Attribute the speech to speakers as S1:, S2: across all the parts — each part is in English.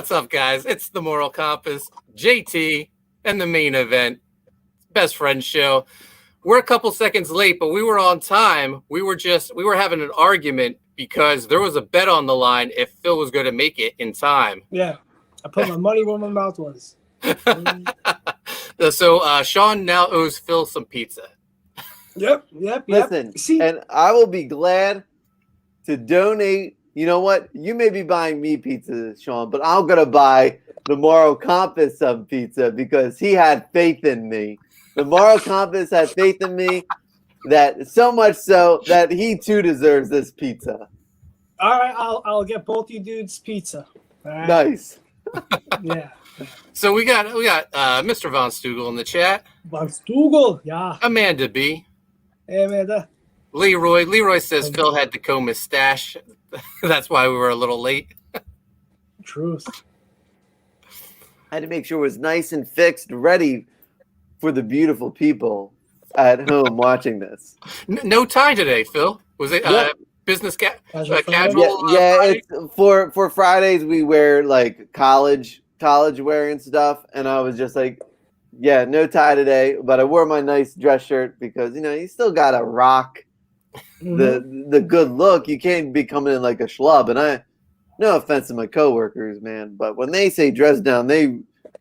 S1: What's up, guys? It's the Moral Compass, JT, and the main event, Best Friend Show. We're a couple seconds late, but we were on time. We were having an argument because there was a bet on the line if Phil was going to make it in time.
S2: Yeah, I put my money where my mouth was.
S1: So Sean now owes Phil some pizza.
S2: Yep.
S3: Listen, and I will be glad to donate. You know what? You may be buying me pizza, Sean, but I'm going to buy the Moral Compass some pizza because he had faith in me. The Moral Compass had faith in me, that so much so that he too deserves this pizza.
S2: All right, I'll get both you dudes pizza. All right.
S3: Nice.
S2: Yeah.
S1: So we got Mr. Von Stugel in the chat.
S2: Von Stugel, yeah.
S1: Amanda B.
S2: Hey, Amanda.
S1: Leroy says Phil had to comb his stash. That's why we were a little late.
S2: Truth.
S3: I had to make sure it was nice and fixed, ready for the beautiful people at home watching this.
S1: No tie today, Phil. Was it business casual?
S3: Yeah, it's for Fridays we wear like college wear and stuff, and I was just like, yeah, no tie today, but I wore my nice dress shirt because you still gotta rock the good look. You can't be coming in like a schlub. And no offense to my coworkers, man, but when they say dress down,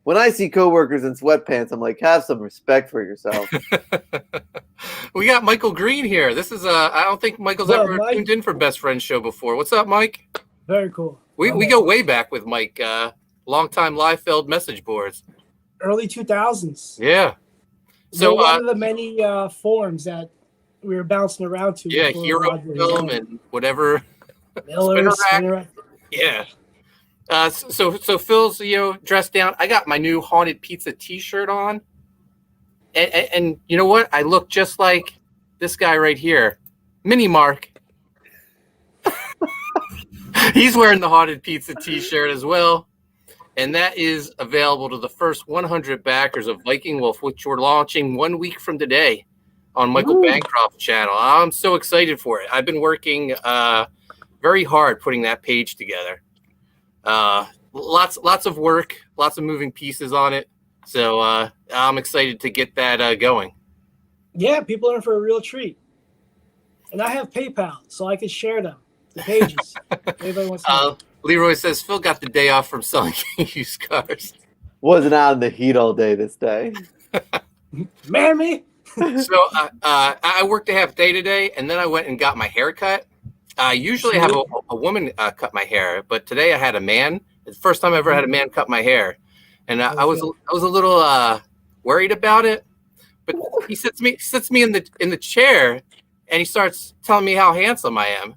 S3: when I see coworkers in sweatpants, I'm like, have some respect for yourself.
S1: We got Michael Green here. This is I don't think Michael's ever tuned in for Best Friend Show before. What's up, Mike?
S2: Very cool.
S1: We go way back with Mike. Longtime Liefeld message boards.
S2: Early 2000s.
S1: Yeah. So
S2: one of the many forums that we were bouncing around to.
S1: Yeah, Hero Film and whatever.
S2: Spinner.
S1: Yeah. So Phil's dressed down. I got my new Haunted Pizza T-shirt on, and you know what? I look just like this guy right here, Mini Mark. He's wearing the Haunted Pizza T-shirt as well, and that is available to the first 100 backers of Viking Wolf, which we're launching 1 week from today on Michael Bancroft's channel. I'm so excited for it. I've been working very hard putting that page together. Lots of work, lots of moving pieces on it. So I'm excited to get that going.
S2: Yeah, people are in for a real treat. And I have PayPal, so I can share them, the pages. Everybody wants to
S1: Leroy says Phil got the day off from selling used cars.
S3: Wasn't out in the heat all day this day.
S2: Man, me.
S1: So I worked a half day today, and then I went and got my hair cut. Usually I have a woman cut my hair, but today I had a man. It's the first time I ever had a man cut my hair, and I was a little worried about it. But he sits me in the chair, and he starts telling me how handsome I am.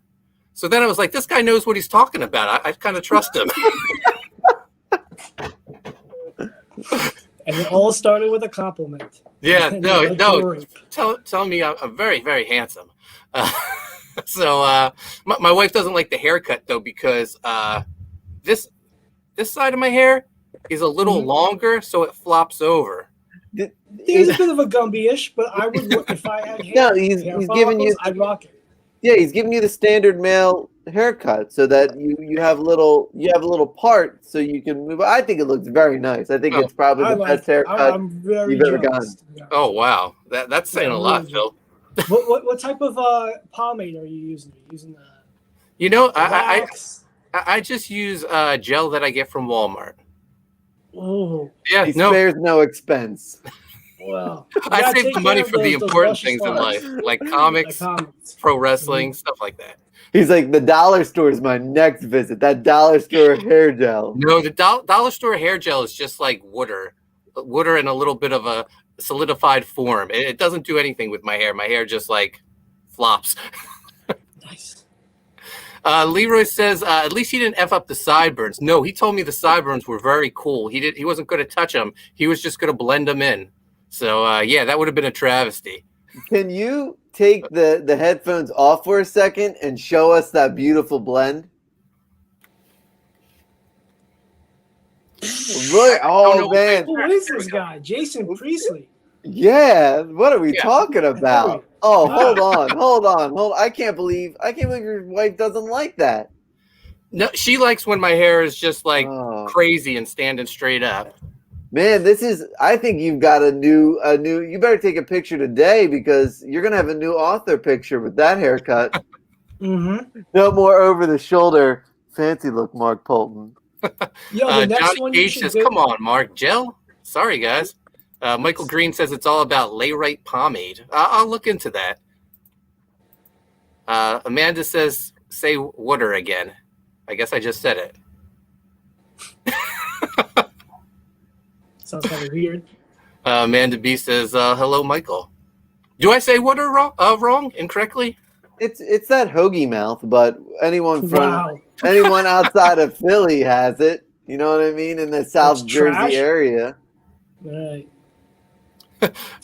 S1: So then I was like, this guy knows what he's talking about. I kind of trust him.
S2: And it all started with a compliment.
S1: Yeah, no. Tell me I'm very, very handsome. So my wife doesn't like the haircut though because this side of my hair is a little longer, so it flops over.
S2: There's a bit of a Gumby-ish, but I would if I had hair.
S3: No, he's giving you.
S2: I'd rock it.
S3: Yeah, he's giving you the standard male haircut so that you have a little part so you can move. I think it looks very nice. I think it's probably the best haircut you've ever gotten. Yeah.
S1: Oh wow, that's saying a lot, Phil.
S2: What type of pomade are you using? Are you using
S1: I just use gel that I get from Walmart.
S2: Oh,
S1: yeah,
S3: he spares no expense.
S2: Well,
S1: I save the money for the important things in life, like comics, pro wrestling, stuff like that.
S3: He's like, the dollar store is my next visit. That dollar store hair gel.
S1: No, the dollar store hair gel is just like water in a little bit of a solidified form. It doesn't do anything with my hair. My hair just like flops.
S2: Nice.
S1: Leroy says, at least he didn't F up the sideburns. No, he told me the sideburns were very cool. He wasn't going to touch them. He was just going to blend them in. So, yeah, that would have been a travesty.
S3: Can you take the headphones off for a second and show us that beautiful blend? Look, oh, man.
S2: Who is this guy? Jason Priestley.
S3: Yeah, what are we talking about? Oh, hold on. I can't believe your wife doesn't like that.
S1: No, she likes when my hair is just like
S3: Oh.
S1: crazy and standing straight up.
S3: Man, I think you've got a new, you better take a picture today because you're going to have a new author picture with that haircut.
S2: Mm-hmm.
S3: No more over the shoulder. Fancy look, Mark Poulton.
S2: Yo, the next
S1: Johnny
S2: one you
S1: Cage
S2: should
S1: says,
S2: do.
S1: come on, Mark. Gel? Sorry, guys. Michael Green says it's all about Layrite pomade. I'll look into that. Amanda says, say water again. I guess I just said it.
S2: Sounds kind of weird.
S1: Amanda B says, hello, Michael. Do I say water wrong, incorrectly?
S3: It's that hoagie mouth, but anyone
S2: Wow.
S3: anyone outside of Philly has it. You know what I mean? In the South Jersey
S2: trash.
S3: area.
S2: Right.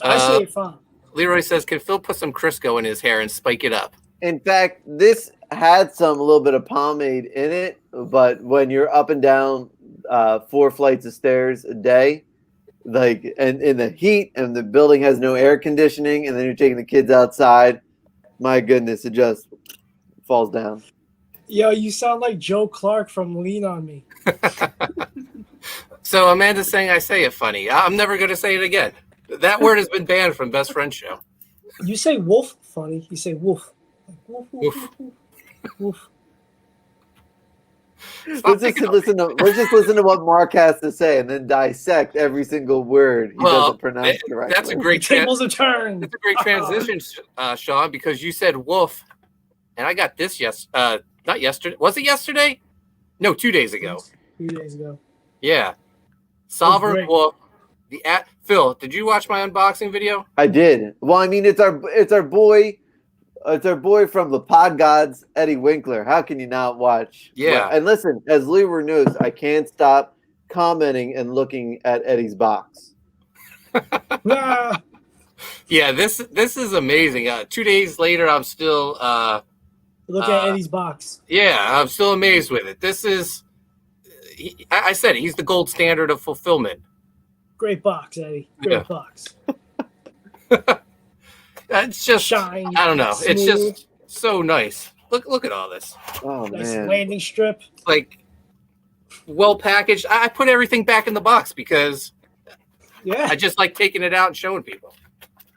S2: I say it fine.
S1: Leroy says, can Phil put some Crisco in his hair and spike it up?
S3: In fact, this had a little bit of pomade in it, but when you're up and down 4 flights of stairs a day, like, and in the heat, and the building has no air conditioning, and then you're taking the kids outside, my goodness, it just falls down.
S2: Yo, you sound like Joe Clark from Lean on Me.
S1: So Amanda's saying I say it funny. I'm never going to say it again. That word has been banned from Best Friend Show.
S2: You say wolf funny. You say wolf. Woof, woof, woof, woof, woof.
S3: Let's just listen to what Mark has to say and then dissect every single word he doesn't pronounce correctly.
S1: That's a great
S2: Tables have turned.
S1: That's a great transition, Sean, because you said wolf, and I got this not yesterday. Was it yesterday? No, 2 days ago.
S2: 2 days ago.
S1: Yeah. Sovereign
S2: great.
S1: wolf. Phil, did you watch my unboxing video?
S3: I did. Well, I mean, it's our boy. It's our boy from the Pod Gods, Eddie Winkler. How can you not watch?
S1: Yeah.
S3: And listen, as Leroy knows, I can't stop commenting and looking at Eddie's box.
S2: Yeah,
S1: this is amazing. 2 days later, I'm still
S2: look at Eddie's box.
S1: Yeah, I'm still amazed with it. This is, I said it, he's the gold standard of fulfillment.
S2: Great box, Eddie. Great box.
S1: It's just,
S2: Shine,
S1: I don't know.
S2: smooth.
S1: It's just so nice. Look at all this.
S3: Oh,
S2: Nice
S3: man.
S2: landing strip.
S1: Like, well packaged. I put everything back in the box because
S2: Yeah.
S1: I just like taking it out and showing people.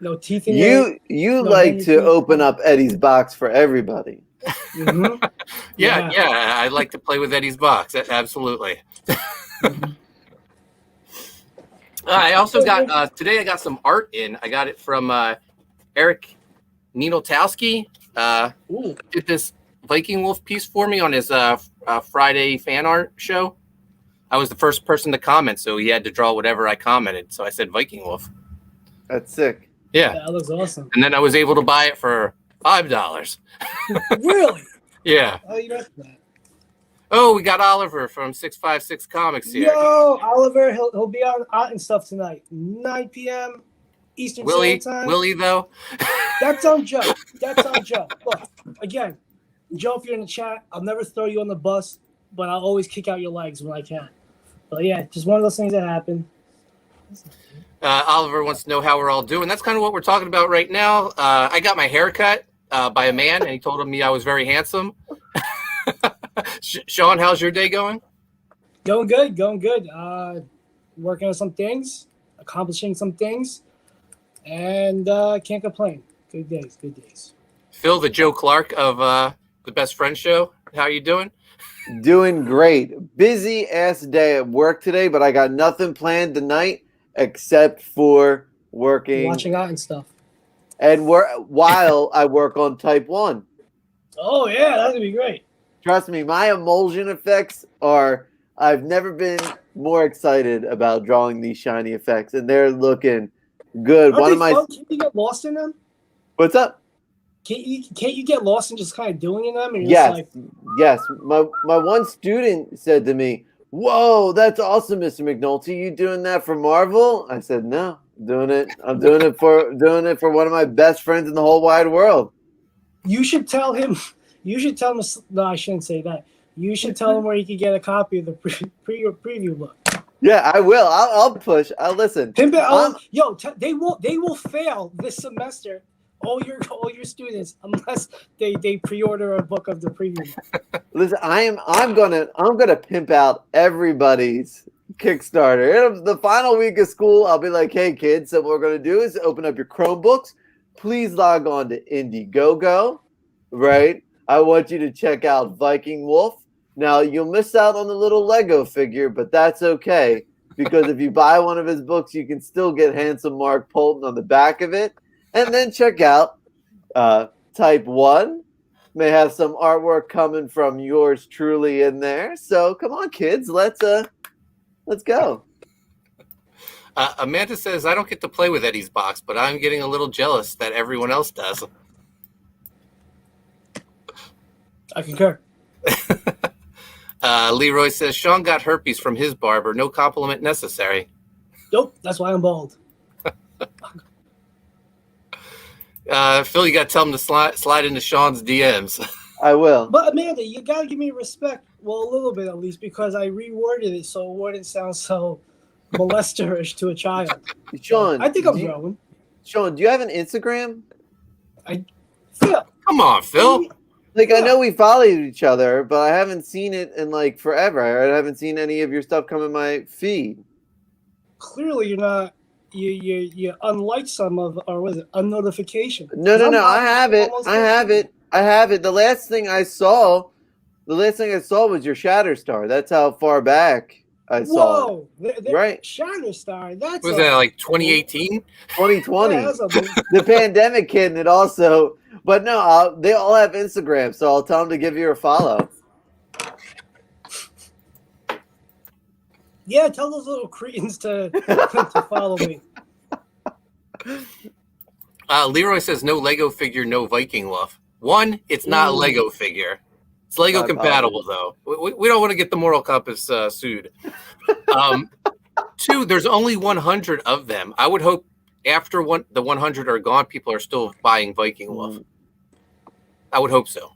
S2: No teeth in it.
S3: You
S2: No
S3: like
S2: hanging
S3: to
S2: teeth.
S3: open up Eddie's box for everybody.
S2: Mhm.
S1: Yeah, I like to play with Eddie's box. Absolutely. I also got today. I got some art in. I got it from Eric Ninotowski.
S2: Ooh.
S1: Did this Viking Wolf piece for me on his Friday fan art show. I was the first person to comment, so he had to draw whatever I commented. So I said Viking Wolf.
S3: That's sick.
S1: Yeah,
S2: That looks awesome.
S1: and then I was able to buy it for $5.
S2: Really?
S1: Yeah.
S2: Oh, you got that.
S1: Oh, we got Oliver from 656 Comics here.
S2: Yo, Oliver, he'll be on Art and Stuff tonight, 9 p.m. Eastern Standard Time.
S1: Willie though.
S2: That's on Joe. That's on Joe. Look, again, Joe, if you're in the chat, I'll never throw you on the bus, but I'll always kick out your legs when I can. But yeah, just one of those things that happen.
S1: Oliver wants to know how we're all doing. That's kind of what we're talking about right now. I got my hair cut by a man, and he told me I was very handsome. Sean, how's your day going?
S2: Going good, going good. Working on some things, accomplishing some things, and can't complain. Good days, good days.
S1: Phil, the Joe Clark of the Best Friend Show. How are you doing?
S3: Doing great. Busy ass day at work today, but I got nothing planned tonight except for working
S2: Watching Art and Stuff.
S3: and while I work on TypeOne.
S2: Oh yeah, that's gonna be great.
S3: Trust me, my emulsion effects are. I've never been more excited about drawing these shiny effects, and they're looking good.
S2: Aren't they fun? Can't you get lost in them?
S3: What's up?
S2: Can't you get lost in just kind of doing them? And
S3: Yes,
S2: just like,
S3: yes. My one student said to me, "Whoa, that's awesome, Mr. McNulty. You doing that for Marvel?" I said, "No, I'm doing it. I'm doing it for one of my best friends in the whole wide world."
S2: you should tell him. You should tell him. No, I shouldn't say that. You should tell him where he can get a copy of the preview book.
S3: Yeah, I will. I'll push. I'll listen.
S2: They will fail this semester all your students, unless they pre-order a book of the preview.
S3: Listen, I'm gonna pimp out everybody's Kickstarter. The final week of school, I'll be like, hey kids, so what we're gonna do is open up your Chromebooks. Please log on to Indiegogo, right? I want you to check out Viking Wolf. Now you'll miss out on the little Lego figure, but that's okay because if you buy one of his books, you can still get handsome Mark Poulton on the back of it. And then check out TypeOne. May have some artwork coming from yours truly in there. So come on, kids, let's go.
S1: Amanda says, I don't get to play with Eddie's box, but I'm getting a little jealous that everyone else does.
S2: I concur.
S1: Leroy says, Sean got herpes from his barber. No compliment necessary.
S2: Nope, that's why I'm bald.
S1: Phil, you got to tell him to slide into Sean's DMs.
S3: I will.
S2: But Amanda, you gotta give me respect. Well, a little bit at least, because I reworded it so it wouldn't sound so molesterish to a child.
S3: Sean,
S2: I think I'm growing.
S3: Sean, do you have an Instagram?
S2: Phil.
S1: Come on, Phil.
S3: Like, I know we followed each other, but I haven't seen it in like forever. I haven't seen any of your stuff come in my feed.
S2: Clearly, you're not. You unlike some of, or was it unnotification?
S3: No. I have it. The last thing I saw was your Shatterstar. That's how far back I saw
S2: Whoa,
S3: it. Right.
S2: Shatterstar. That's
S1: Was that like 2018?
S3: 2020.
S2: Yeah,
S3: The pandemic hit, and it also. But no, they all have Instagram, so I'll tell them to give you a follow.
S2: Yeah, tell those little cretins to follow me.
S1: Leroy says, no Lego figure, no Viking Wolf. One, it's not a Lego figure. It's Lego compatible, though. We don't want to get the moral compass sued. Two, there's only 100 of them. I would hope after the 100 are gone, people are still buying Viking Wolf. I would hope so.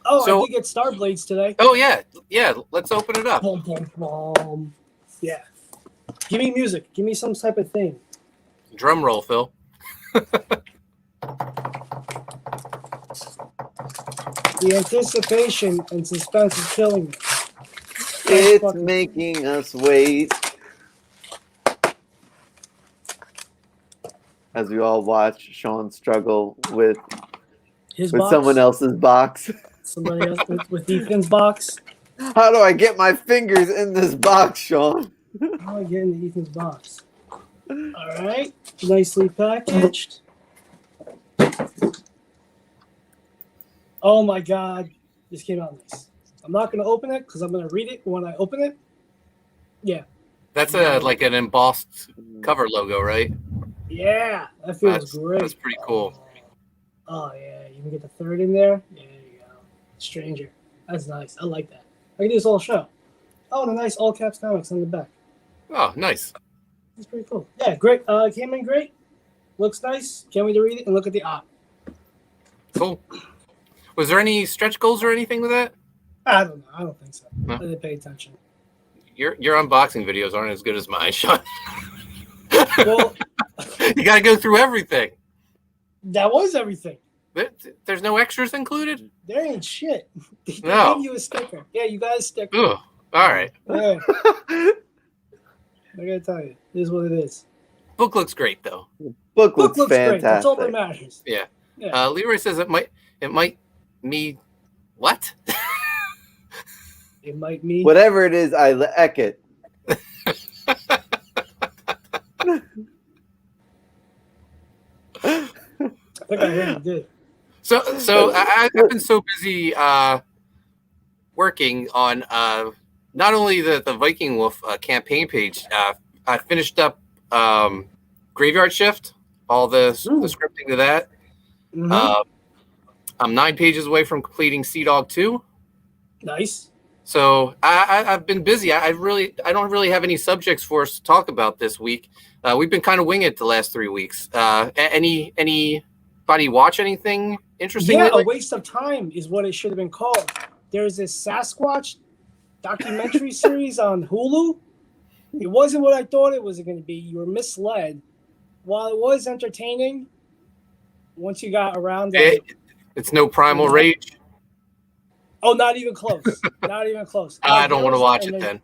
S2: Oh, so, I did get Starblades today.
S1: Oh, yeah. Yeah, let's open it up.
S2: Boom, boom, boom. Yeah. Give me music. Give me some type of thing.
S1: Drum roll, Phil.
S2: The anticipation and suspense is killing me.
S3: It's making us wait. As we all watch Sean struggle with someone else's box.
S2: Somebody else with Ethan's box.
S3: How do I get my fingers in this box, Sean?
S2: How do I get into Ethan's box? All right. Nicely packaged. Oh, my God. This came out nice. I'm not going to open it because I'm going to read it when I open it. Yeah.
S1: That's like an embossed cover logo, right?
S2: Yeah. That feels great.
S1: That's pretty cool.
S2: Oh, yeah. You can get the third in there. Yeah, there you go. Stranger. That's nice. I like that. I can do this whole show. Oh, and a nice all caps comics on the back.
S1: Oh, nice.
S2: That's pretty cool. Yeah, great. Came in great. Looks nice. Can't wait to read it and look at the art.
S1: Cool. Was there any stretch goals or anything with that?
S2: I don't know. I don't think so.
S1: No.
S2: I didn't pay attention.
S1: Your unboxing videos aren't as good as mine, Sean.
S2: Well,
S1: you got to go through everything.
S2: That was everything.
S1: There's no extras included?
S2: There ain't shit. They
S1: No.
S2: gave you a sticker. Yeah, you got a sticker.
S1: Ugh. All right.
S2: Yeah. I gotta tell you, this is what it is.
S1: Book looks great, though.
S3: Book looks
S2: fantastic. Great. That's all that
S3: fantastic.
S2: matters.
S1: Yeah. Leroy says it might me what?
S2: It might mean
S3: Whatever it is, I like it.
S2: I think I really did.
S1: So I've been so busy working on not only the Viking Wolf campaign page. I finished up Graveyard Shift, all the scripting to that.
S2: Mm-hmm.
S1: I'm 9 pages away from completing Sea Dog 2.
S2: Nice.
S1: So I've been busy. I don't really have any subjects for us to talk about this week. We've been kind of winging it the last 3 weeks. Anybody watch anything interesting?
S2: Yeah,
S1: lately?
S2: A Waste of Time is what it should have been called. There's this Sasquatch documentary series on Hulu. It wasn't what I thought it was going to be. You were misled. while it was entertaining, once you got around,
S1: it's no Primal Rage.
S2: Oh, not even close. Not even close.
S1: I don't want to watch it then.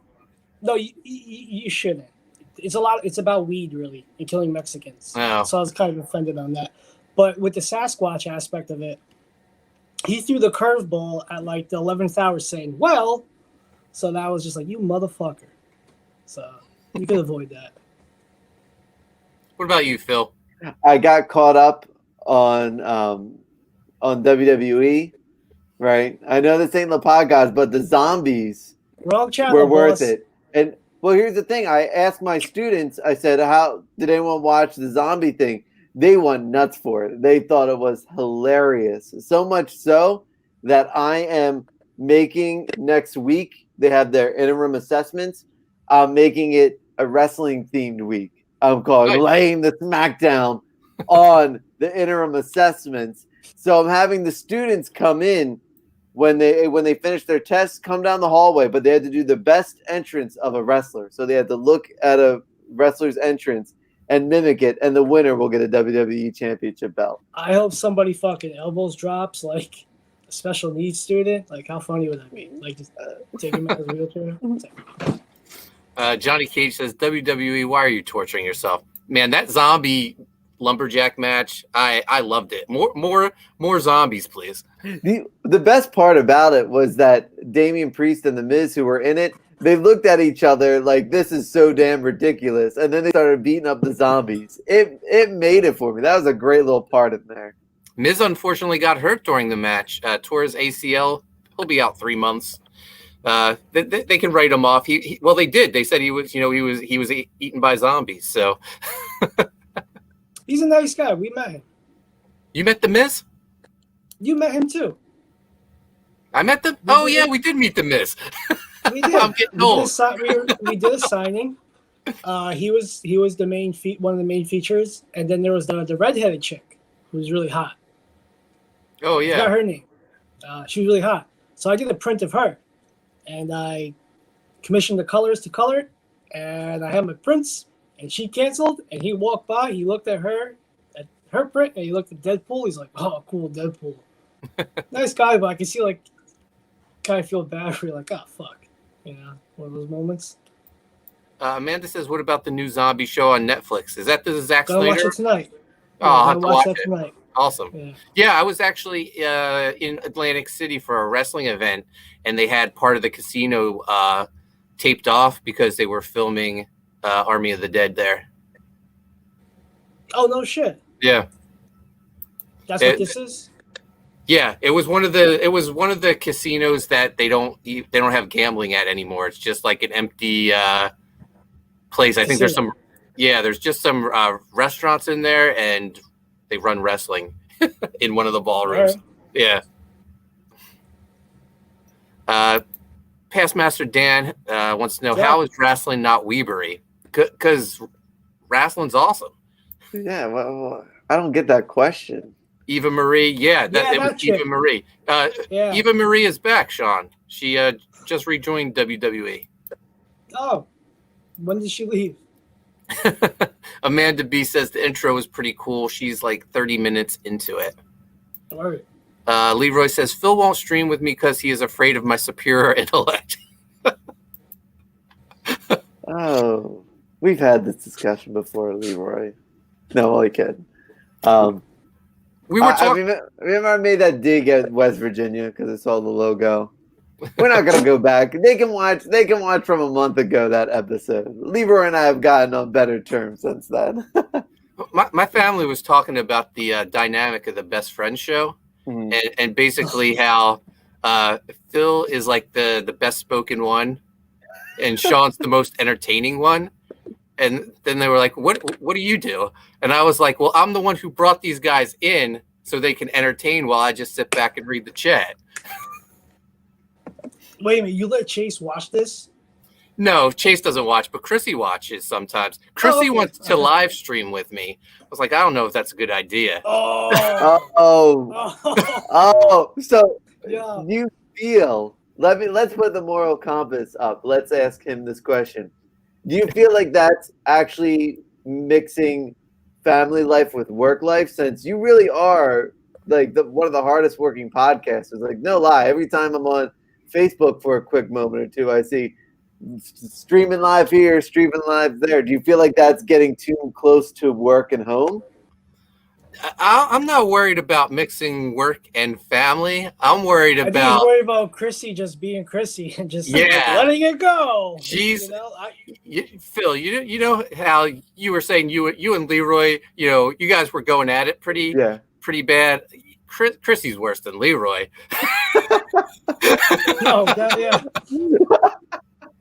S2: No, you shouldn't. It's It's about weed, really, and killing Mexicans.
S1: Oh.
S2: So I was kind of offended on that. But with the Sasquatch aspect of it, he threw the curveball at like the 11th hour, saying, "Well," so that was just like, "You motherfucker." So you could avoid that.
S1: What about you, Phil?
S3: I got caught up on WWE. Right. I know this ain't the podcast, but the zombies
S2: Wrong channel,
S3: were worth
S2: boss.
S3: it. And well, here's the thing. I asked my students, I said, how did anyone watch the zombie thing? They went nuts for it. They thought it was hilarious. So much so that I am making next week, they have their interim assessments. I'm making it a wrestling themed week. I'm calling laying the smackdown on the interim assessments. So I'm having the students come in when they finish their tests, come down the hallway, but they had to do the best entrance of a wrestler. So they had to look at a wrestler's entrance and mimic it, and the winner will get a WWE Championship belt.
S2: I hope somebody fucking elbows drops like a special needs student. Like, how funny would that be? Like, just take him out of his wheelchair.
S1: Johnny Cage says, WWE, why are you torturing yourself? Man, that zombie lumberjack match, I loved it. More zombies, please.
S3: The best part about it was that Damian Priest and The Miz, who were in it, they looked at each other like, this is so damn ridiculous, and then they started beating up the zombies. It made it for me. That was a great little part in there.
S1: Miz unfortunately got hurt during the match. Tore his ACL. He'll be out 3 months. They can write him off. Well, they did. They said he was eaten by zombies. So
S2: he's a nice guy. We met him.
S1: You met the Miz?
S2: You met him too.
S1: I met the. Oh yeah, we did meet the Miz.
S2: We did.
S1: I'm getting old.
S2: We did a signing. He was the main one of the main features, and then there was the redheaded chick who was really hot.
S1: Oh yeah.
S2: I forgot her name. She was really hot. So I did a print of her, and I commissioned the colors to color it, and I had my prints, and she canceled, and he walked by, he looked at her print, and he looked at Deadpool. He's like, "Oh, cool, Deadpool." Nice guy, but I can see like kind of feel bad for you, like, "Oh fuck," one of those moments.
S1: Amanda says, "What about the new zombie show on Netflix? Is that the Zack
S2: Gotta
S1: Snyder?"
S2: watch it tonight.
S1: Oh, I'll have to watch
S2: that
S1: it
S2: tonight.
S1: Awesome. Yeah, I was actually in Atlantic City for a wrestling event, and they had part of the casino taped off because they were filming Army of the Dead there.
S2: Oh no shit.
S1: Yeah.
S2: That's what this is?
S1: Yeah, it was one of the casinos that they don't have gambling at anymore. It's just like an empty place. I think there's just some restaurants in there, and they run wrestling in one of the ballrooms. Right. Yeah. Past Master Dan wants to know, how is wrestling not weebery? Because wrestling's awesome.
S3: Yeah, well, I don't get that question.
S1: Eva Marie, it was Eva Marie. Eva Marie is back, Sean. She just rejoined WWE.
S2: Oh, when did she leave?
S1: Amanda B says the intro was pretty cool. She's like 30 minutes into it.
S2: All right.
S1: Leroy says Phil won't stream with me because he is afraid of my superior intellect.
S3: Oh, we've had this discussion before, Leroy. No, I'm only kidding.
S1: We were talking.
S3: Remember I made that dig at West Virginia because I saw the logo. We're not gonna go back. They can watch from a month ago that episode. Leroy and I have gotten on better terms since then.
S1: My family was talking about the dynamic of the Best Friends show, and basically how Phil is like the best spoken one, and Sean's the most entertaining one. And then they were like, what do you do? And I was like, well, I'm the one who brought these guys in so they can entertain while I just sit back and read the chat.
S2: Wait a minute, you let Chase watch this?
S1: No, Chase doesn't watch, but Chrissy watches sometimes. Chrissy wants to live stream with me. I was like, I don't know if that's a good idea.
S3: So you feel, let's put the moral compass up. Let's ask him this question. Do you feel like that's actually mixing family life with work life, since you really are like one of the hardest working podcasters. Like, no lie, every time I'm on Facebook for a quick moment or two, I see streaming live here, streaming live there. Do you feel like that's getting too close to work and home?
S1: I'm not worried about mixing work and family. I'm worried
S2: I think
S1: about.
S2: he's worried about Chrissy just being Chrissy and just like,
S1: Yeah.
S2: letting it go.
S1: She's
S2: You know,
S1: Phil. You know how you were saying you and Leroy. You know, you guys were going at it pretty bad. Chrissy's worse than Leroy.
S2: No, yeah.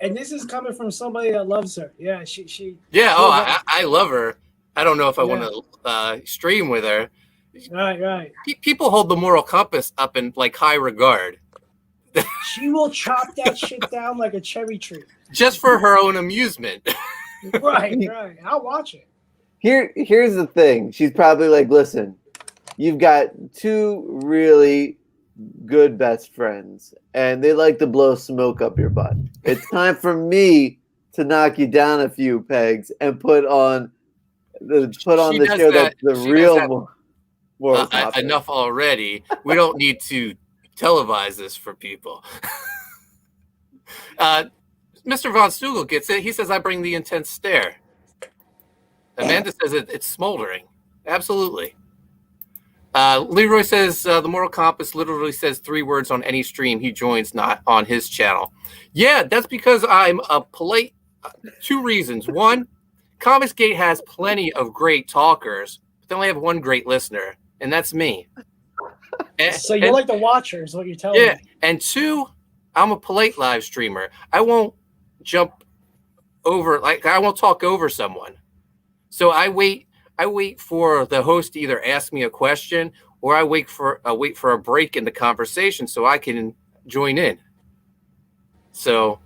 S2: And this is coming from somebody that loves her. Yeah, she.
S1: Yeah. I love her. I don't know if I want to stream with her.
S2: Right.
S1: People hold the moral compass up in like high regard.
S2: She will chop that shit down like a cherry tree.
S1: Just for her own amusement.
S2: Right. I'll watch it.
S3: Here's the thing. She's probably like, listen, you've got two really good best friends, and they like to blow smoke up your butt. It's time for me to knock you down a few pegs and put on the show that's the real moral compass.
S1: Enough already. We don't need to televise this for people. Mr. Von Stugel gets it. He says, I bring the intense stare. Amanda says it's smoldering. Absolutely. Leroy says the moral compass literally says 3 words on any stream he joins, not on his channel. Yeah, that's because I'm a polite. 2 reasons. 1, Comicsgate has plenty of great talkers, but they only have 1 great listener, and that's me.
S2: So you're like the watcher, is what you're telling me.
S1: Yeah, and 2, I'm a polite live streamer. I won't jump over, like I won't talk over someone. So I wait for the host to either ask me a question or I wait for a break in the conversation so I can join in. So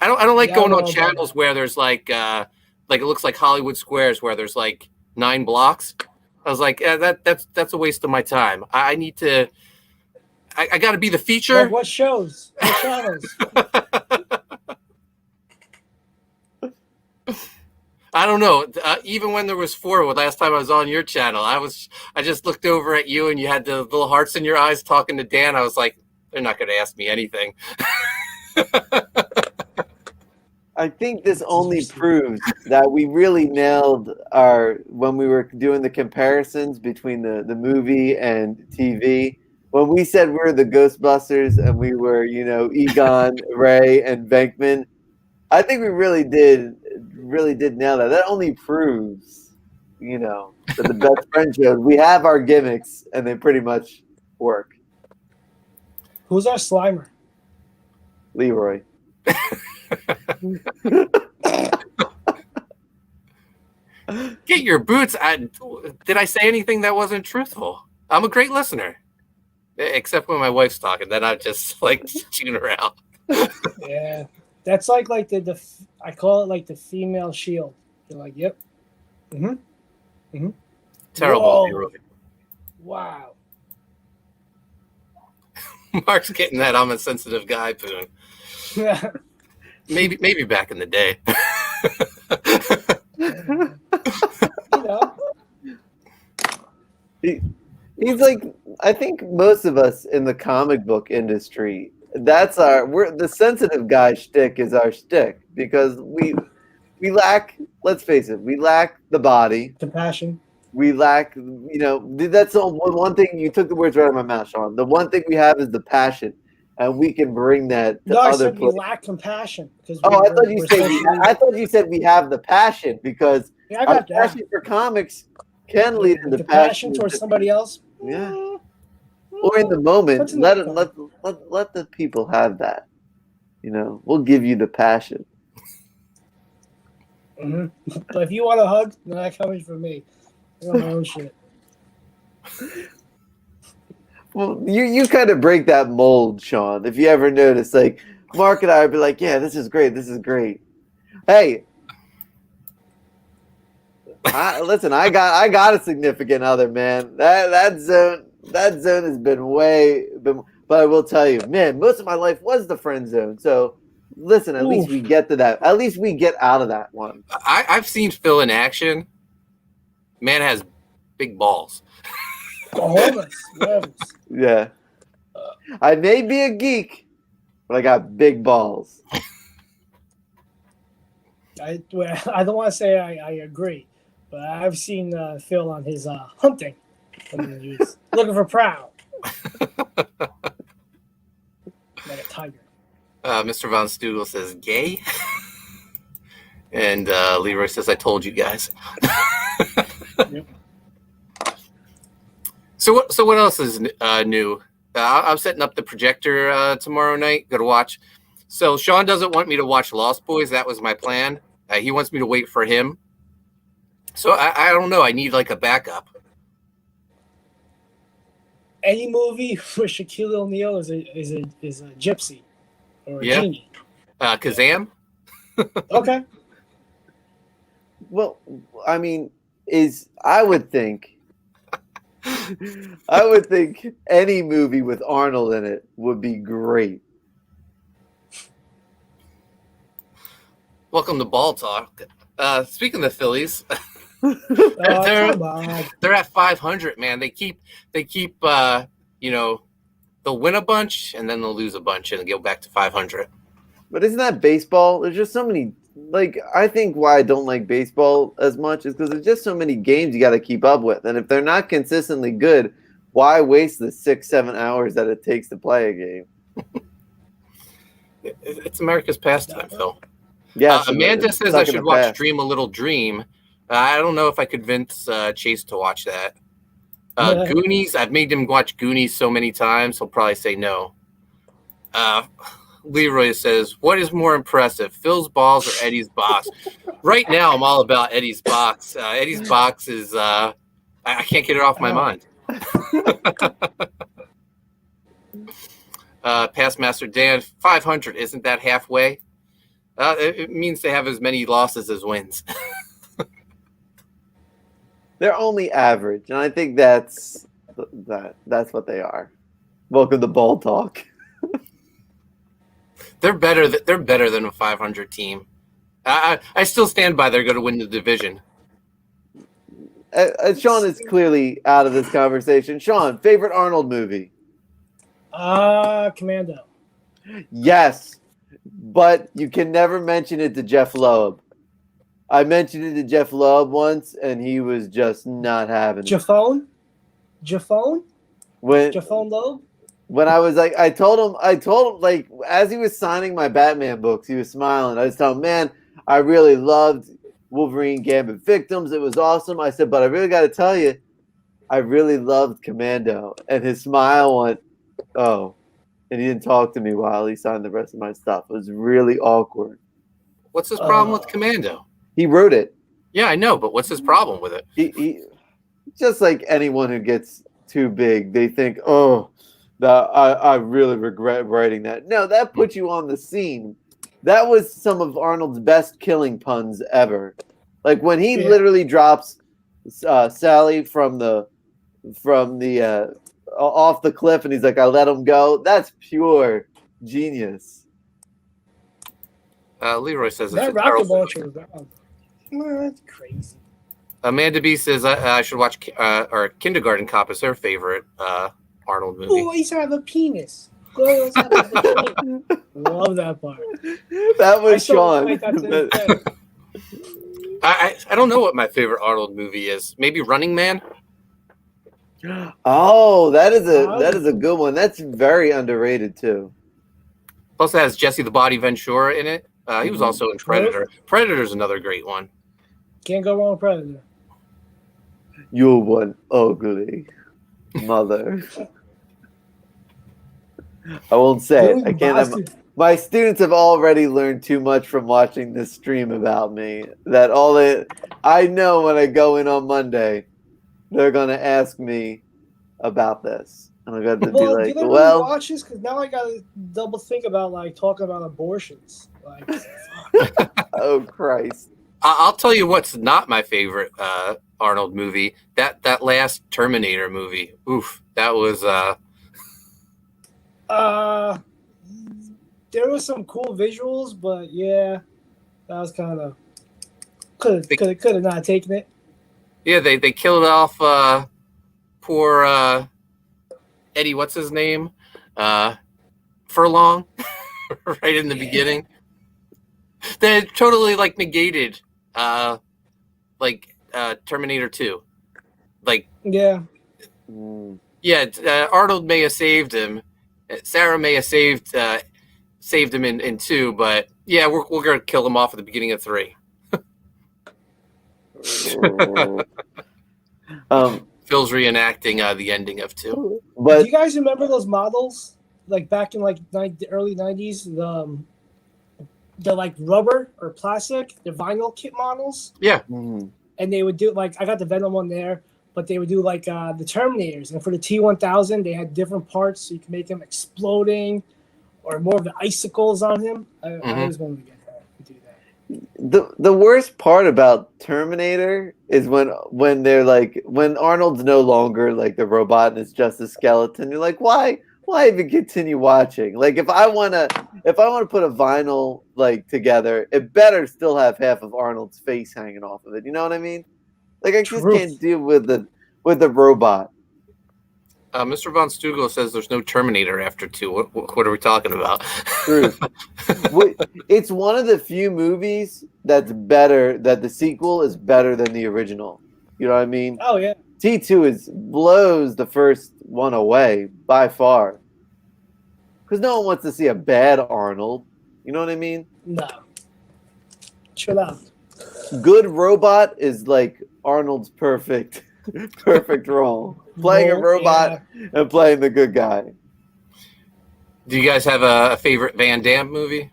S1: I don't like going on channels where there's like it looks like Hollywood Squares where there's like 9 blocks. I was like, that's a waste of my time. I need to. I got to be the feature.
S2: Like what shows? What channels?
S1: I don't know. Even when there was 4, last time I was on your channel, I just looked over at you and you had the little hearts in your eyes talking to Dan. I was like, they're not going to ask me anything.
S3: I think this only proves that we really nailed when we were doing the comparisons between the movie and TV. When we said we're the Ghostbusters and we were, Egon, Ray, and Venkman, I think we really did nail that. That only proves, that the best friend shows we have our gimmicks and they pretty much work.
S2: Who's our Slimer?
S3: Leroy.
S1: Get your boots. Did I say anything that wasn't truthful? I'm a great listener. Except when my wife's talking, then I just like tune her out.
S2: Yeah. That's like the I call it like the female shield. You're like, yep.
S1: Terrible. Leroy.
S2: Wow.
S1: Mark's getting that I'm a sensitive guy, Poon.
S2: Yeah.
S1: Maybe back in the day.
S3: He's like, I think most of us in the comic book industry, we're the sensitive guy shtick is our shtick because we lack, let's face it, we lack the body.
S2: Compassion.
S3: We lack, that's the one thing, you took the words right out of my mouth, Sean. The one thing we have is the passion, and we can bring that to other places.
S2: We lack compassion.
S3: I thought you said we have the passion because our passion for comics can lead to the passion
S2: towards somebody else.
S3: Yeah. Or in the moment, let the people have that. We'll give you the passion.
S2: Mm-hmm. But if you want a hug, then that comes from me. I got my own shit.
S3: Well, you kind of break that mold, Sean. If you ever notice, like Mark and I would be like, "Yeah, this is great. This is great." Hey, listen, I got a significant other, man. That zone has been. But I will tell you, man, most of my life was the friend zone. So listen, at least we get to that. At least we get out of that one.
S1: I've seen Phil in action, Man has big balls.
S2: Cojones, huevos.
S3: Yeah. I may be a geek, but I got big balls.
S2: I don't want to say I agree, but I've seen Phil on his hunting when he was looking for prowl. Like a tiger.
S1: Mr. Von Stugel says gay. And Leroy says, I told you guys.
S2: Yep.
S1: So what else is new? I'm setting up the projector tomorrow night. Go to watch. So Sean doesn't want me to watch Lost Boys. That was my plan. He wants me to wait for him. So I don't know. I need like a backup.
S2: Any movie where Shaquille O'Neal is a gypsy or a genie.
S1: Kazam?
S2: Okay.
S3: Well, I mean, I would think any movie with Arnold in it would be great.
S1: Welcome to Ball Talk. Speaking of Phillies,
S2: Come
S1: they're at 500, man. They keep they'll win a bunch and then they'll lose a bunch and go back to 500.
S3: But isn't that baseball? There's just so many. Like, I think why I don't like baseball as much is because there's just so many games you got to keep up with, and if they're not consistently good, why waste the 6-7 hours that it takes to play a game?
S1: It's America's pastime, Phil.
S3: Yeah.
S1: Amanda says I should watch Dream a Little Dream. I don't know if I could convince Chase to watch that. Goonies, I've made him watch Goonies so many times, he'll probably say no. Leroy says, what is more impressive, Phil's balls or Eddie's box? Right now, I'm all about Eddie's box. Eddie's box is, I can't get it off my mind. Past Master Dan, 500, isn't that halfway? It means they have as many losses as wins.
S3: They're only average, and I think that's what they are. Welcome to Ball Talk.
S1: They're better than a 500 team. I still stand by they're going to win the division.
S3: Sean is clearly out of this conversation. Sean, favorite Arnold movie?
S2: Commando.
S3: Yes, but you can never mention it to Jeff Loeb. I mentioned it to Jeff Loeb once, and he was just not having it.
S2: Japhone Loeb?
S3: When I was like, I told him like as he was signing my Batman books, he was smiling. I was telling him, man, I really loved Wolverine Gambit Victims. It was awesome. I said, but I really got to tell you, I really loved Commando. And his smile went, oh. And he didn't talk to me while he signed the rest of my stuff. It was really awkward.
S1: What's his problem with Commando?
S3: He wrote it.
S1: Yeah, I know, but what's his problem with it?
S3: He just like anyone who gets too big, they think, oh, I really regret writing that. No, that put you on the scene. That was some of Arnold's best killing puns ever. Like when he literally drops Sally from the off the cliff, and he's like, "I let him go." That's pure genius.
S1: Leroy says
S2: that rocket launcher. That's crazy.
S1: Amanda B says I should watch or Kindergarten Cop is her favorite Arnold movie.
S2: Oh, he used to have a penis. Love that part.
S3: That was Sean.
S1: I don't know what my favorite Arnold movie is. Maybe Running Man.
S3: Oh, that is a good one. That's very underrated too.
S1: Plus, it has Jesse the Body Ventura in it. He was also in Predator. Predator's another great one.
S2: Can't go wrong with Predator.
S3: You're one ugly mother. I won't say it. I can't. My students have already learned too much from watching this stream about me. I know when I go in on Monday, they're gonna ask me about this, and I got to be like,
S2: do they really watch this? Because now I gotta double think about like talking about abortions. Like,
S3: oh Christ!
S1: I'll tell you what's not my favorite Arnold movie. That last Terminator movie. Oof, that was.
S2: There was some cool visuals, but yeah, that was kind of could have not taken it.
S1: Yeah, they killed off poor Eddie. What's his name? Furlong, right in the beginning. They totally like negated, Terminator 2. Like,
S2: Yeah.
S1: yeah, Arnold may have saved him. Sarah may have saved him in 2, but yeah, we're gonna kill him off at the beginning of 3. Phil's reenacting the ending of 2.
S3: But
S2: do you guys remember those models? Like back in like the early 90s, the like rubber or plastic, the vinyl kit models.
S1: Yeah.
S2: And they would do like I got the Venom one there, but they would do like the Terminators, and for the T-1000 they had different parts so you could make them exploding or more of the icicles on him. I always wanted to get that and do that.
S3: the worst part about Terminator is when they're like when Arnold's no longer like the robot and it's just a skeleton. You're like, why even continue watching? Like if I wanna put a vinyl like together, it better still have half of Arnold's face hanging off of it. You know what I mean? Like I just can't deal with the robot.
S1: Mr. Von Stugel says there's no Terminator after 2. What are we talking about?
S3: Truth. It's one of the few movies that's better, that the sequel is better than the original. You know what I mean?
S2: Oh yeah.
S3: T2 blows the first one away by far. Because no one wants to see a bad Arnold. You know what I mean?
S2: No. Chill out.
S3: Good robot is like Arnold's perfect role. Playing a robot and playing the good guy.
S1: Do you guys have a favorite Van Damme movie?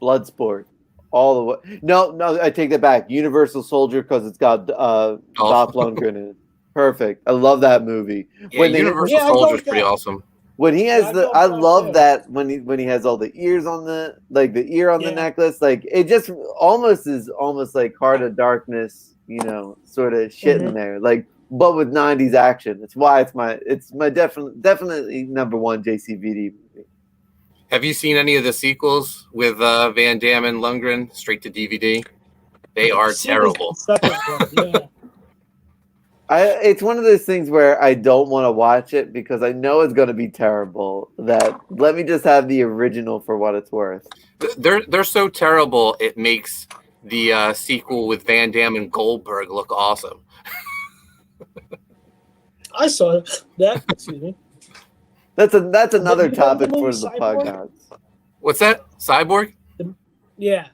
S3: Bloodsport. All the way. No, I take that back. Universal Soldier, because it's got Dolph Lundgren in it. Perfect. I love that movie.
S1: Yeah, Universal Soldier is pretty awesome.
S3: When he has I love that when he has all the ears on the ear on the necklace. Like it just almost like Heart of Darkness, you know, sort of shit in there. Like, but with 90s action. It's why it's my definitely number one JCVD movie.
S1: Have you seen any of the sequels with Van Damme and Lundgren straight to DVD? They are terrible.
S3: It's one of those things where I don't want to watch it because I know it's going to be terrible. That let me just have the original for what it's worth.
S1: They're so terrible it makes the sequel with Van Damme and Goldberg look awesome.
S2: I saw that. Excuse me.
S3: That's another topic for the podcast.
S1: What's that? Cyborg?
S2: Yeah.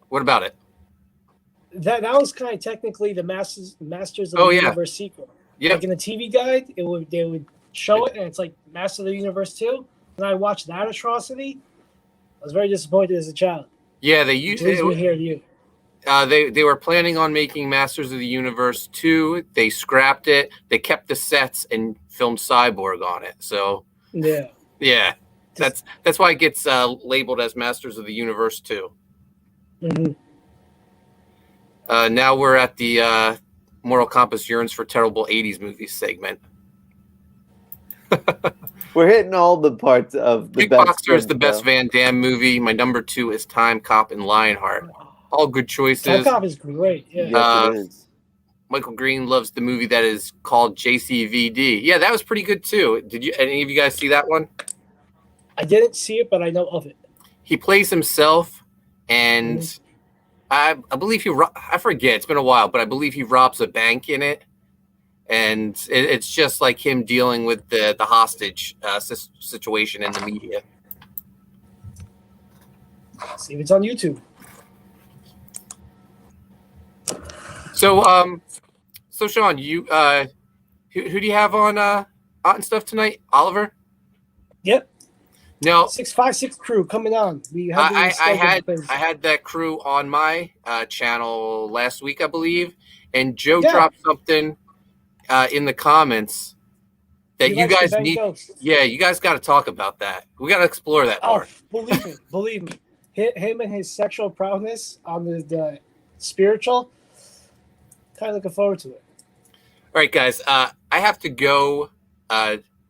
S1: What about it?
S2: That was kind of technically the Masters of the Universe sequel.
S1: Yeah.
S2: Like in the TV guide, they would show it, and it's like Masters of the Universe 2. And I watched that atrocity. I was very disappointed as a child.
S1: Yeah, they used it. They were planning on making Masters of the Universe 2. They scrapped it. They kept the sets and filmed Cyborg on it. So yeah, that's why it gets labeled as Masters of the Universe 2.
S2: Mm-hmm.
S1: Now we're at the Moral Compass Yearns for Terrible 80s Movies segment.
S3: We're hitting all the parts of the
S1: Kickboxer is the best Van Damme movie. My number 2 is Time Cop and Lionheart. All good choices.
S2: Time Cop is great. Yeah.
S3: Yes, it is.
S1: Michael Green loves the movie that is called JCVD. Yeah, that was pretty good too. Did you? Any of you guys see that one?
S2: I didn't see it, but I know of it.
S1: He plays himself, and I believe I forget. It's been a while, but I believe he robs a bank in it, and it's just like him dealing with the hostage situation in the media.
S2: See if it's on YouTube.
S1: So Sean, you who do you have on and stuff tonight? Oliver?
S2: Yep.
S1: No,
S2: 656 crew coming on.
S1: I had that crew on my channel last week, I believe, and Joe dropped something in the comments that you guys need. Ghosts. Yeah, you guys got to talk about that. We got to explore that part.
S2: Believe me, him and his sexual prowess on the spiritual. Kind of looking forward to it.
S1: All right, guys. I have to go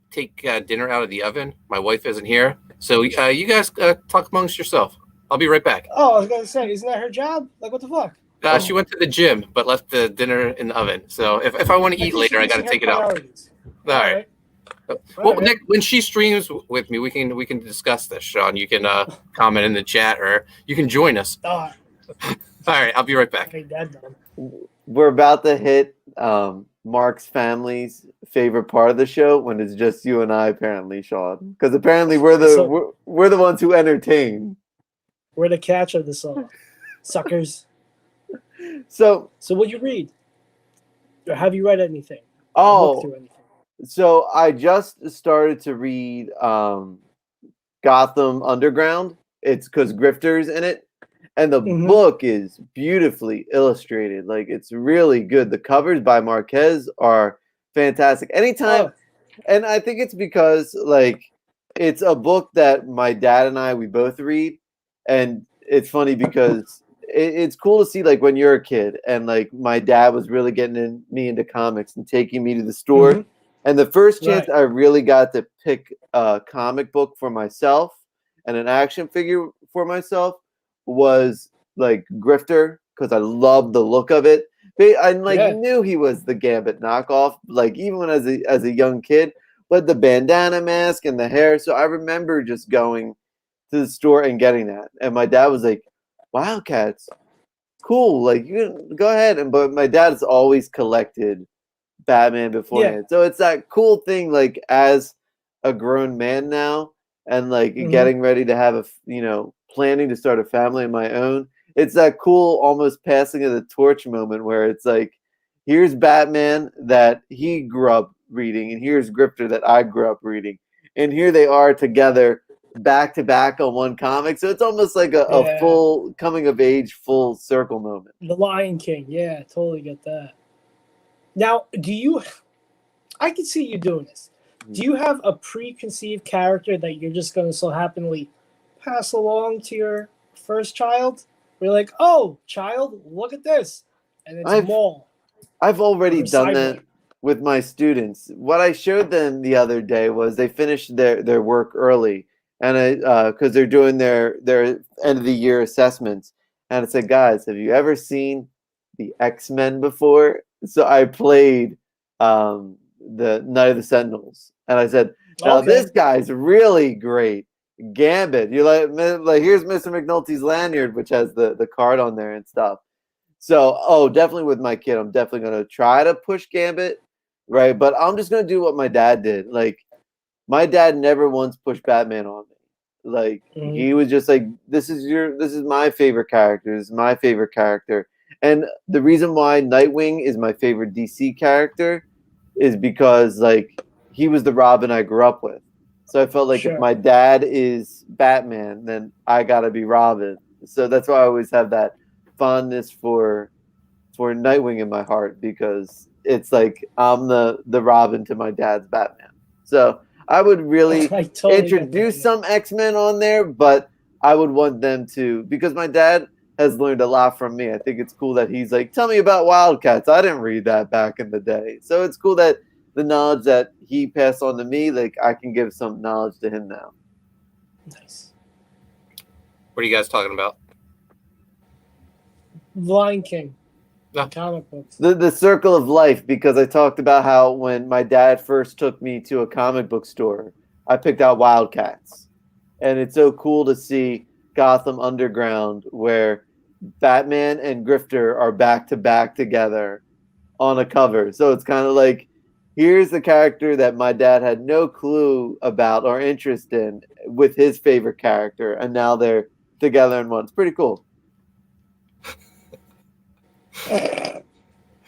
S1: take dinner out of the oven. My wife isn't here. So you guys talk amongst yourself. I'll be right back.
S2: Oh, I was going to say, isn't that her job? Like, what the fuck?
S1: She went to the gym, but left the dinner in the oven. So if I want to eat later, I got to take it out. All right. Well,
S2: right.
S1: when she streams with me, we can discuss this, Sean. You can comment in the chat, or you can join us. All right, I'll be right back.
S3: We're about to hit Mark's family's favorite part of the show when it's just you and I, apparently, Sean. Because apparently we're the ones who entertain.
S2: We're the catch of the song, suckers.
S3: So
S2: what you read? Or have you read anything?
S3: Oh, through anything? So I just started to read Gotham Underground. It's because Grifter's in it. And the book is beautifully illustrated. Like, it's really good. The covers by Marquez are fantastic. Anytime, and I think it's because, like, it's a book that my dad and we both read. And it's funny because it's cool to see, like, when you're a kid and, like, my dad was really getting me into comics and taking me to the store. And the first chance I really got to pick a comic book for myself and an action figure for myself was like Grifter, because I loved the look of it. I knew he was the Gambit knockoff, like even when as a young kid, but the bandana mask and the hair. So I remember just going to the store and getting that. And my dad was like, Wildcats, cool. Like, you can go ahead. But my dad's always collected Batman beforehand. So it's that cool thing, like as a grown man now and like getting ready to have planning to start a family of my own. It's that cool almost passing of the torch moment where it's like, here's Batman that he grew up reading, and here's Grifter that I grew up reading. And here they are together back to back on one comic. So it's almost like a full coming of age, full circle moment.
S2: The Lion King. Yeah, totally get that. Now, I can see you doing this. Do you have a preconceived character that you're just going to so happily pass along to your first child? We're like, oh, child, look at this. And it's Maul.
S3: I've already done that with my students. What I showed them the other day was they finished their work early, and because they're doing their end of the year assessments. And I said, guys, have you ever seen the X-Men before? So I played the Night of the Sentinels. And I said, now this guy's really great. Gambit. You're like here's Mr. McNulty's lanyard, which has the card on there and stuff. So, definitely with my kid, I'm definitely going to try to push Gambit, right? But I'm just going to do what my dad did. Like, my dad never once pushed Batman on me. Like, he was just like, this is my favorite character. This is my favorite character. And the reason why Nightwing is my favorite DC character is because, like, he was the Robin I grew up with. So I felt like if my dad is Batman, then I got to be Robin. So that's why I always have that fondness for Nightwing in my heart, because it's like I'm the Robin to my dad's Batman. So I would really introduce some X-Men on there, but I would want them to, because my dad has learned a lot from me. I think it's cool that he's like, tell me about Wildcats. I didn't read that back in the day. So it's cool that the knowledge that he passed on to me, like I can give some knowledge to him now.
S2: Nice.
S1: What are you guys talking about?
S2: Lion King. Comic books.
S3: The circle of life, because I talked about how when my dad first took me to a comic book store, I picked out Wildcats. And it's so cool to see Gotham Underground where Batman and Grifter are back to back together on a cover. So it's kind of like, here's the character that my dad had no clue about or interest in with his favorite character, and now they're together in one. It's pretty cool.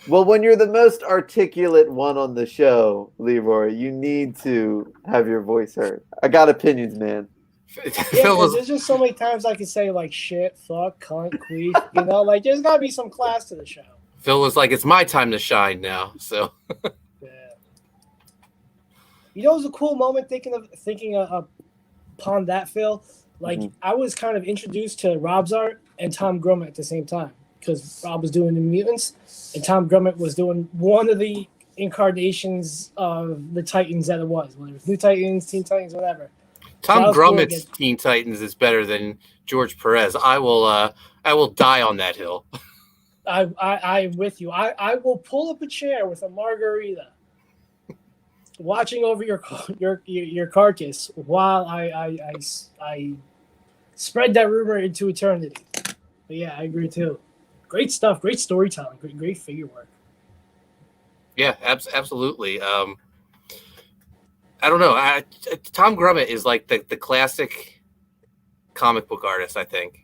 S3: Well, when you're the most articulate one on the show, Leroy, you need to have your voice heard. I got opinions, man.
S2: There's just so many times I can say, like, shit, fuck, cunt, queef, like, there's got to be some class to the show.
S1: Phil was like, it's my time to shine now, so...
S2: You know, it was a cool moment thinking upon that, Phil. Like, I was kind of introduced to Rob's art and Tom Grummett at the same time, because Rob was doing the Mutants and Tom Grummett was doing one of the incarnations of the Titans that it was, whether it was New Titans, Teen Titans, whatever.
S1: Tom Grummett's Teen Titans is better than George Perez. I will die on that hill.
S2: I'm with you. I will pull up a chair with a margarita, watching over your carcass while I spread that rumor into eternity. But yeah, I agree too. Great stuff. Great storytelling. Great figure work.
S1: Yeah, absolutely. I don't know. Tom Grummett is like the classic comic book artist, I think.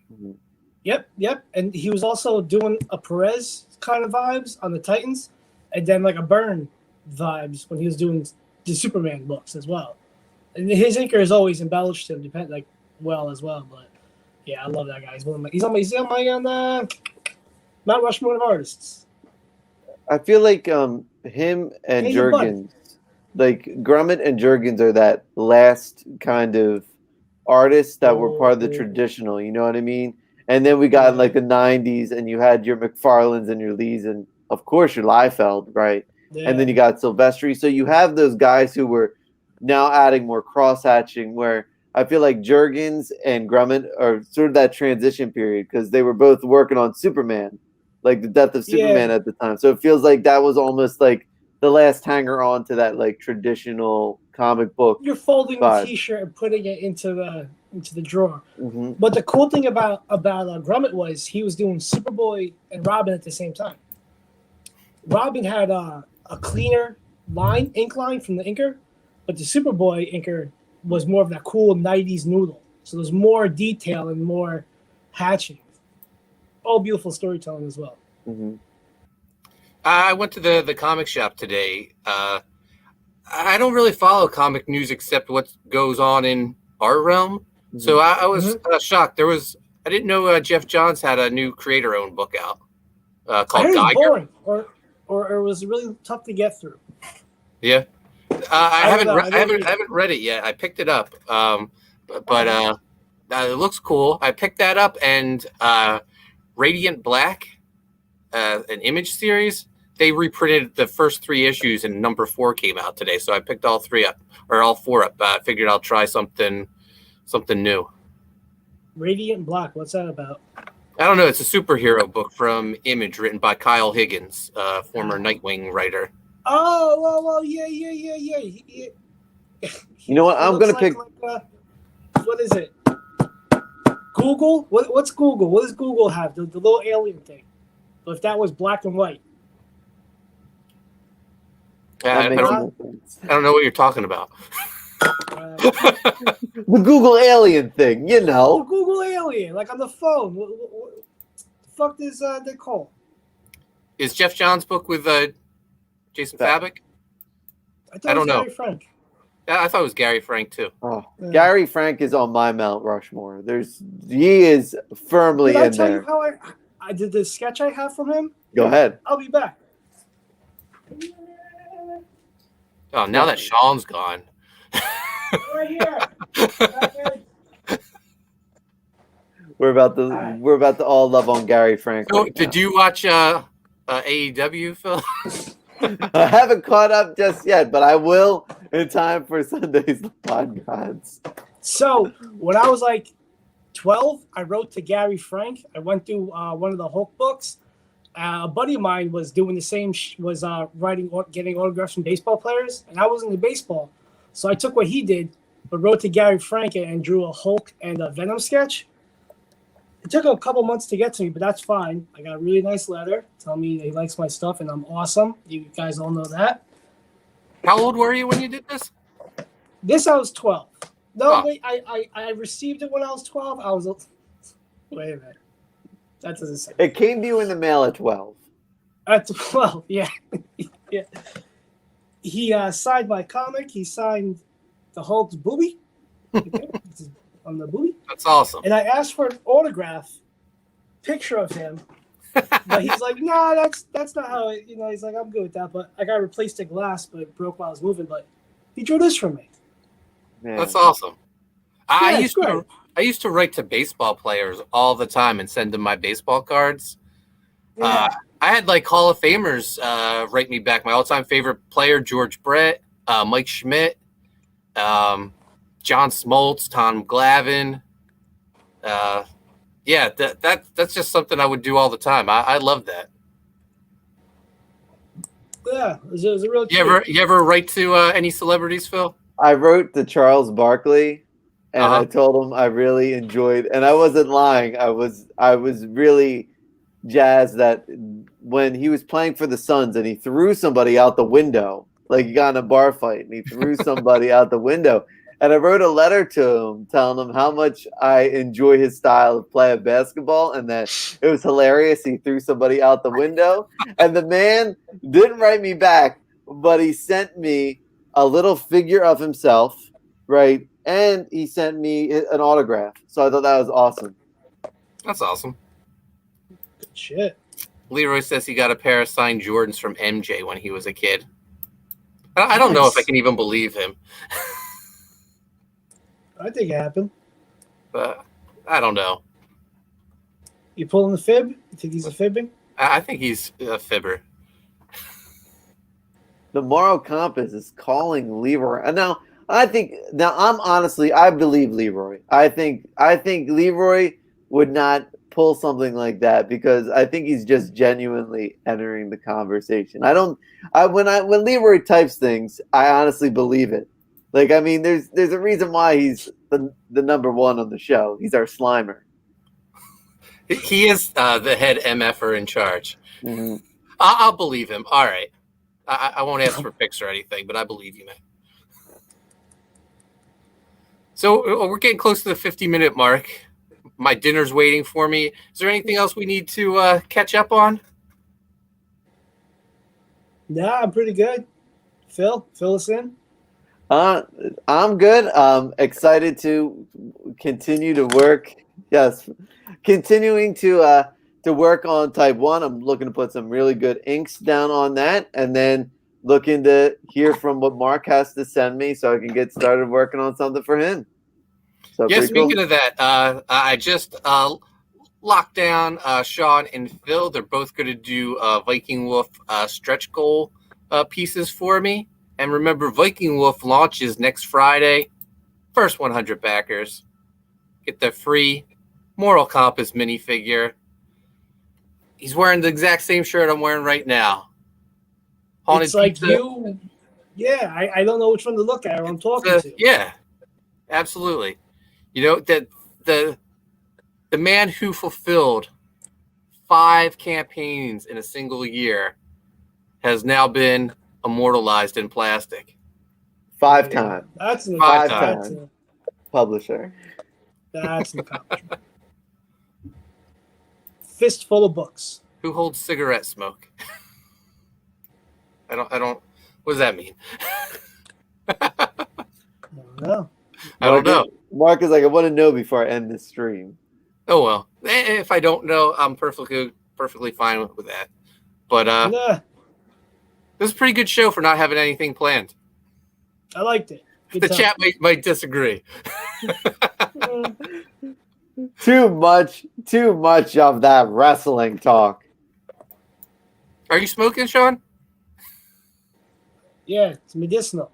S2: Yep. And he was also doing a Perez kind of vibes on the Titans, and then like a Byrne vibes when he was doing the Superman books as well. And his inker has always embellished him, well as well. But yeah, I love that guy. He's on my Mount Rushmore of artists.
S3: I feel like him and Jurgens, like Grummett and Jurgens, are that last kind of artists that were part of the traditional. You know what I mean? And then we got like the '90s, and you had your McFarlanes and your Lees, and of course your Liefeld, right?
S2: Yeah.
S3: And then you got Silvestri. So you have those guys who were now adding more cross hatching, where I feel like Jurgens and Grummett are sort of that transition period because they were both working on Superman, like the death of Superman at the time. So it feels like that was almost like the last hanger on to that like traditional comic book.
S2: You're folding the T-shirt and putting it into the drawer.
S3: Mm-hmm.
S2: But the cool thing about Grummett was he was doing Superboy and Robin at the same time. Robin had a cleaner ink line from the inker, but the Superboy inker was more of that cool 90s noodle. So there's more detail and more hatching. All beautiful storytelling as well.
S3: Mm-hmm.
S1: I went to the comic shop today. I don't really follow comic news except what goes on in our realm. Mm-hmm. So I was shocked. I didn't know Jeff Johns had a new creator-owned book out called Geiger.
S2: Boring, or it was really tough to get through.
S1: Yeah, I haven't read it yet. I picked it up, but it looks cool. I picked that up, and Radiant Black, an Image series. They reprinted the first 3 issues, and number 4 came out today. So I picked all 4 up. I figured I'll try something new.
S2: Radiant Black, what's that about?
S1: I don't know. It's a superhero book from Image, written by Kyle Higgins, former Nightwing writer.
S2: Oh, yeah.
S3: You know what? I'm gonna pick.
S2: What is it? Google? What's Google? What does Google have? The little alien thing. But if that was black and white.
S1: I don't know what you're talking about.
S3: The Google alien thing, you know.
S2: The Google alien, like on the phone. What the fuck is they call?
S1: Is Jeff Johns' book with Jason Fabok?
S2: I don't know. Gary Frank.
S1: I thought it was Gary Frank too.
S3: Oh, yeah. Gary Frank is on my Mount Rushmore. He is firmly in there. Did I tell you
S2: how I did the sketch I have from him?
S3: Go ahead.
S2: I'll be back.
S1: Oh, now that Sean's gone.
S2: Right here.
S3: We're about to all love on Gary Frank.
S1: So, did you watch AEW, Phil?
S3: I haven't caught up just yet, but I will in time for Sunday's podcast.
S2: So when I was like 12, I wrote to Gary Frank. I went through one of the Hulk books. A buddy of mine was doing the same. Was getting autographs from baseball players, and I was into baseball. So I took what he did, but wrote to Gary Frank and drew a Hulk and a Venom sketch. It took him a couple months to get to me, but that's fine. I got a really nice letter telling me he likes my stuff and I'm awesome. You guys all know that.
S1: How old were you when you did this?
S2: I was 12. No, wait, I received it when I was 12. Wait a minute. That doesn't say.
S3: It came to you in the mail at 12.
S2: At 12, yeah. Yeah. He signed my comic. He signed the Hulk's boobie. Okay. On the boobie.
S1: That's awesome.
S2: And I asked for an autograph picture of him. But he's like, no, that's not how it, he's like, I'm good with that. But I got to replace the glass, but it broke while I was moving. But he drew this for me.
S3: Man.
S1: That's awesome. I used to write to baseball players all the time and send them my baseball cards. Yeah. I had like Hall of Famers write me back. My all-time favorite player, George Brett, Mike Schmidt, John Smoltz, Tom Glavine. Yeah, that's just something I would do all the time. I love that.
S2: Yeah, it was a real treat.
S1: You ever write to any celebrities, Phil?
S3: I wrote to Charles Barkley, and I told him I really enjoyed, and I wasn't lying. I was really jazzed that when he was playing for the Suns and he threw somebody out the window, like he got in a bar fight and he threw somebody out the window. And I wrote a letter to him telling him how much I enjoy his style of play of basketball and that it was hilarious. He threw somebody out the window. And the man didn't write me back, but he sent me a little figure of himself, right? And he sent me an autograph. So I thought that was awesome.
S1: That's awesome.
S2: Good shit.
S1: Leroy says he got a pair of signed Jordans from MJ when he was a kid. I don't know if I can even believe him.
S2: I think it happened.
S1: But I don't know.
S2: You pulling the fib? You think he's a fibbing?
S1: I think he's a fibber.
S3: The moral compass is calling Leroy. And now I believe Leroy. I think Leroy would not pull something like that because I think he's just genuinely entering the conversation. When Leroy types things, I honestly believe it. Like, I mean, there's a reason why he's the number one on the show. He's our Slimer.
S1: He is the head MFer in charge.
S3: Mm-hmm.
S1: I'll believe him. All right. I won't ask for pics or anything, but I believe you, man. So we're getting close to the 50-minute mark. My dinner's waiting for me. Is there anything else we need to catch up on?
S2: Nah, I'm pretty good. Phil, fill us in.
S3: I'm good. Excited to continue to work. Yes, continuing to work on TypeOne. I'm looking to put some really good inks down on that, and then looking to hear from what Mark has to send me so I can get started working on something for him. So
S1: yeah, speaking
S3: cool.
S1: of that, I just locked down Sean and Phil. They're both going to do Viking Wolf stretch goal pieces for me. And remember, Viking Wolf launches next Friday. First 100 backers get the free Moral Compass minifigure. He's wearing the exact same shirt I'm wearing right now. Haunted
S2: it's like
S1: Pizza.
S2: you. Yeah, I don't know which one to look at or I'm talking to.
S1: Yeah, absolutely. You know, that the man who fulfilled 5 campaigns in a single year has now been immortalized in plastic.
S3: 5 times.
S2: That's an
S1: 5 times.
S3: Publisher. That's
S2: an accomplishment. Fistful of books.
S1: Who holds cigarette smoke? I don't. What does that mean?
S2: I don't know.
S1: I don't know.
S3: Mark is like, I want to know before I end this stream.
S1: Oh well. If I don't know, I'm perfectly fine with that. But
S2: nah.
S1: This is a pretty good show for not having anything planned.
S2: I liked it.
S1: The chat might disagree.
S3: Too much of that wrestling talk.
S1: Are you smoking, Sean?
S2: Yeah, it's medicinal.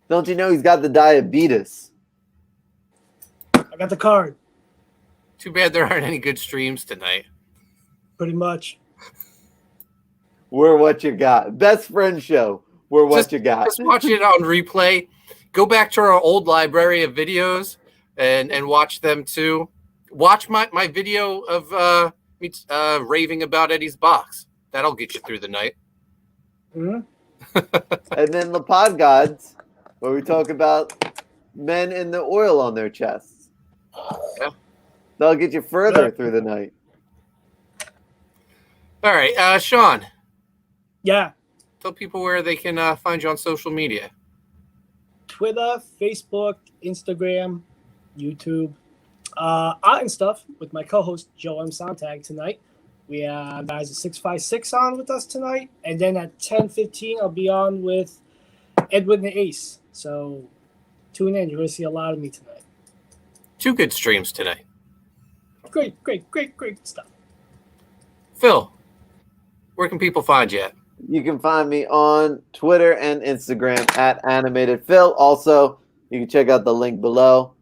S3: Don't you know he's got the diabetes?
S2: I got the card.
S1: Too bad there aren't any good streams tonight.
S2: Pretty much.
S3: We're what you got. Best friend show. We're what you got.
S1: Just watch it on replay. Go back to our old library of videos and watch them too. Watch my video of me raving about Eddie's box. That'll get you through the night.
S2: Mm-hmm.
S3: And then the Pod Gods, where we talk about men and the oil on their chests.
S1: Yeah.
S3: That'll get you further through the night.
S1: All right, Sean.
S2: Yeah.
S1: Tell people where they can find you on social media.
S2: Twitter, Facebook, Instagram, YouTube. Art and stuff with my co-host Joe M. Sontag tonight. We guys at 656 on with us tonight, and then at 10:15 I'll be on with Edwin the Ace. So tune in. You're gonna see a lot of me tonight.
S1: 2 good streams tonight.
S2: Great stuff.
S1: Phil, where can people find you at?
S3: You can find me on Twitter and Instagram at AnimatedPhil. Also, you can check out the link below.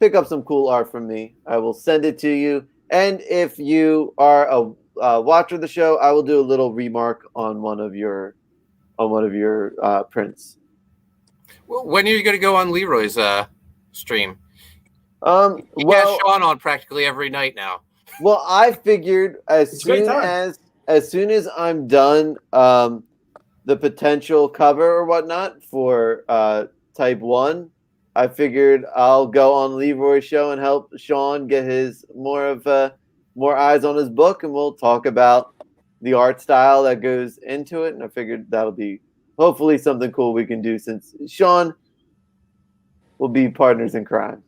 S3: pick up some cool art from me. I will send it to you. And if you are a watcher of the show, I will do a little remark on one of your prints.
S1: Well, when are you going to go on Leroy's stream? You
S3: Well,
S1: got Sean on practically every night now.
S3: Well, I figured as soon as I'm done the potential cover or whatnot for TypeOne, I figured I'll go on Leroy's show and help Sean get his more eyes on his book, and we'll talk about the art style that goes into it. And I figured that'll be hopefully something cool we can do, since Sean will be partners in crime.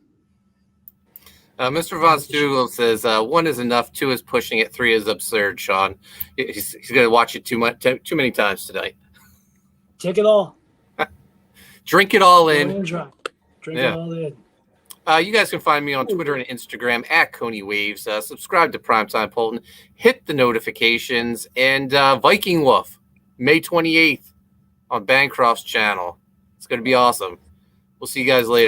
S1: Mr. Von Stugel says 1 is enough, 2 is pushing it, 3 is absurd. Sean, he's going to watch it too many times tonight.
S2: Take it all.
S1: Drink it all in.
S2: Drink it all in.
S1: You guys can find me on Twitter and Instagram at Coney Waves. Subscribe to Primetime Poulton. Hit the notifications. And Viking Wolf, May 28th on Bancroft's channel. It's going to be awesome. We'll see you guys later.